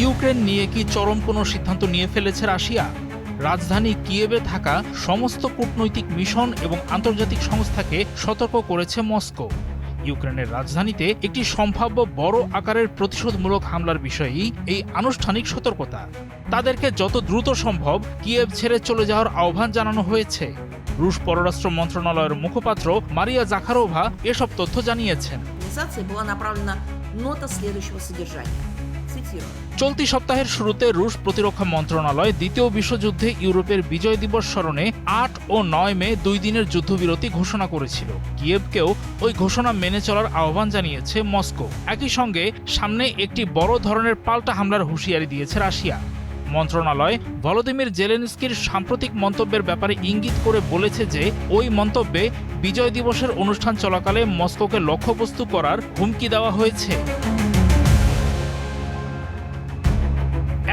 Ukraine নিয়ে কি চরম কোনো সিদ্ধান্ত নিয়ে ফেলেছে রাশিয়া? রাজধানী কিয়েভে থাকা সমস্ত কূটনৈতিক মিশন এবং আন্তর্জাতিক সংস্থাকে সতর্ক করেছে মস্কো। ইউক্রেনের রাজধানীতে একটি সম্ভাব্য বড় আকারের প্রতিশোধমূলক হামলার বিষয়েই এই আনুষ্ঠানিক সতর্কতা। তাদেরকে যত দ্রুত সম্ভব কিয়েভ ছেড়ে চলে যাওয়ার আহ্বান জানানো হয়েছে। রুশ পররাষ্ট্র মন্ত্রণালয়ের মুখপাত্র মারিয়া জাখারোভা এসব তথ্য জানিয়েছেন। চলতি সপ্তাহের শুরুতে রুশ প্রতিরক্ষা মন্ত্রণালয় দ্বিতীয় বিশ্বযুদ্ধে ইউরোপের বিজয় দিবস স্মরণে ৮ ও ৯ মে ২ দিনের যুদ্ধবিরতি ঘোষণা করেছিল। কিয়েভকেও ওই ঘোষণা মেনে চলার আহ্বান জানিয়েছে মস্কো। একই সঙ্গে সামনে একটি বড় ধরনের পাল্টা হামলার হুঁশিয়ারি দিয়েছে রাশিয়া। মন্ত্রণালয় ভলোদিমির জেলেনস্কির সাম্প্রতিক মন্তব্যের ব্যাপারে ইঙ্গিত করে বলেছে যে ওই মন্তব্যে বিজয় দিবসের অনুষ্ঠান চলাকালে মস্কোকে লক্ষ্যবস্তু করার হুমকি দেওয়া হয়েছে।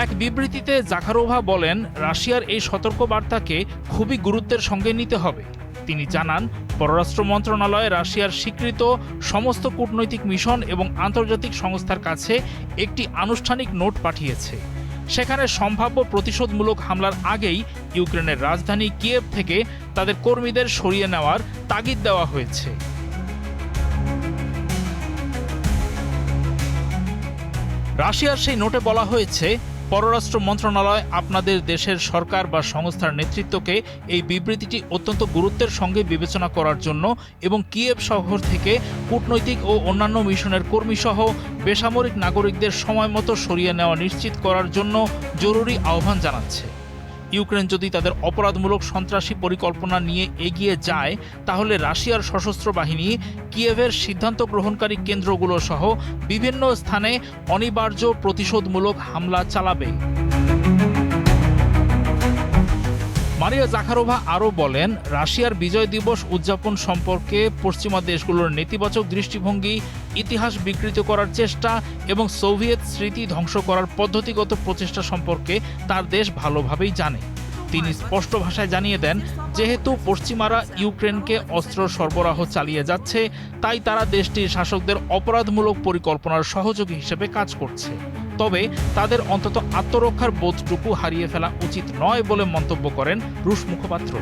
এক বিবৃতিতে জাখারোভা বলেন, রাশিয়ার এই সতর্কবার্তাকে খুবই গুরুত্বের সঙ্গে নিতে হবে। তিনি জানান, পররাষ্ট্র মন্ত্রণালয় রাশিয়ার স্বীকৃত সমস্ত কূটনৈতিক মিশন এবং আন্তর্জাতিক সংস্থার কাছে একটি আনুষ্ঠানিক নোট পাঠিয়েছে। সেখানে সম্ভাব্য প্রতিশোধমূলক হামলার আগেই ইউক্রেনের রাজধানী কিয়েভ থেকে তাদের কর্মীদের সরিয়ে নেওয়ার তাগিদ দেওয়া হয়েছে। রাশিয়ার সেই নোটে বলা হয়েছে, পররাষ্ট্র মন্ত্রণালয় আপনাদের দেশের সরকার বা সংস্থার নেতৃত্বকে এই বিবৃতিটি অত্যন্ত গুরুত্বের সঙ্গে বিবেচনা করার জন্য এবং কিয়েভ শহর থেকে কূটনৈতিক ও অন্যান্য মিশনের কর্মীসহ বেসামরিক নাগরিকদের সময়মতো সরিয়ে নেওয়া নিশ্চিত করার জন্য জরুরি আহ্বান জানাচ্ছে। ইউক্রেন যদি তাদের অপরাধমূলক সন্ত্রাসী পরিকল্পনা নিয়ে এগিয়ে যায়, তাহলে রাশিয়ার সশস্ত্র বাহিনী কিয়েভের সিদ্ধান্ত গ্রহণকারী কেন্দ্রগুলো সহ বিভিন্ন স্থানে অনিবার্য প্রতিশোধমূলক হামলা চালাবে। মারিয়া জাখারোভা আরও বলেন, রাশিয়ার বিজয় দিবস উদযাপন সম্পর্কে পশ্চিমা দেশগুলোর নেতিবাচক দৃষ্টিভঙ্গি, ইতিহাস বিকৃত করার চেষ্টা এবং সোভিয়েত স্মৃতি ধ্বংস করার পদ্ধতিগত প্রচেষ্টা সম্পর্কে তার দেশ ভালোভাবেই জানে। তিনি স্পষ্ট ভাষায় জানিয়ে দেন, যেহেতু পশ্চিমারা ইউক্রেনকে অস্ত্র সরবরাহ চালিয়ে যাচ্ছে, তাই তারা দেশটির শাসকদের অপরাধমূলক পরিকল্পনার সহযোগী হিসেবে কাজ করছে। তবে তাদের অন্তত আত্মরক্ষার বোধটুকু হারিয়ে ফেলা উচিত নয় বলে মন্তব্য করেন রুশ মুখপাত্র।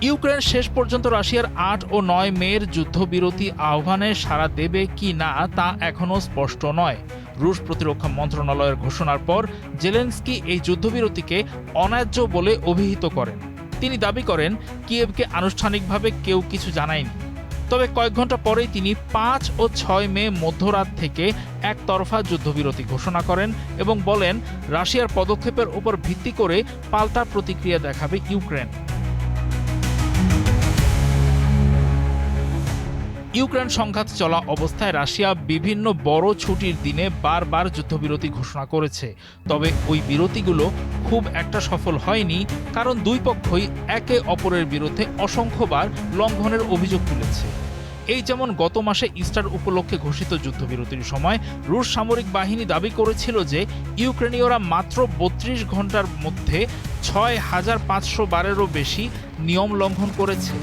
ইউক্রেন শেষ পর্যন্ত রাশিয়ার ৮ ও ৯ মের যুদ্ধবিরতি আহ্বানে সাড়া দেবে কি না তা এখনও স্পষ্ট নয়। রুশ প্রতিরক্ষা মন্ত্রণালয়ের ঘোষণার পর জেলেনস্কি এই যুদ্ধবিরতিকে অন্যায্য বলে অভিহিত করেন। তিনি দাবি করেন, কিয়েভকে আনুষ্ঠানিকভাবে কেউ কিছু জানায়নি। তবে কয়েক ঘন্টা পরেই তিনি ৫ ও ৬ মে মধ্যরাত থেকে একতরফা যুদ্ধবিরতি ঘোষণা করেন এবং বলেন, রাশিয়ার পদক্ষেপের উপর ভিত্তি করে পাল্টা প্রতিক্রিয়া দেখাবে ইউক্রেন। ইউক্রেন সংঘাত চলা অবস্থায় রাশিয়া বিভিন্ন বড় ছুটির দিনে বারবার যুদ্ধবিরতি ঘোষণা করেছে। তবে ওই বিরতিগুলো খুব একটা সফল হয়নি, কারণ দুই পক্ষই একে অপরের বিরুদ্ধে অসংখ্যবার লঙ্ঘনের অভিযোগ তুলেছে। এই যেমন গত মাসে ইস্টার উপলক্ষে ঘোষিত যুদ্ধবিরতির সময় রুশ সামরিক বাহিনী দাবি করেছিল যে ইউক্রেনীয়রা মাত্র ৩২ ঘন্টার মধ্যে ৬,৫০০ বারেরও বেশি নিয়ম লঙ্ঘন করেছে।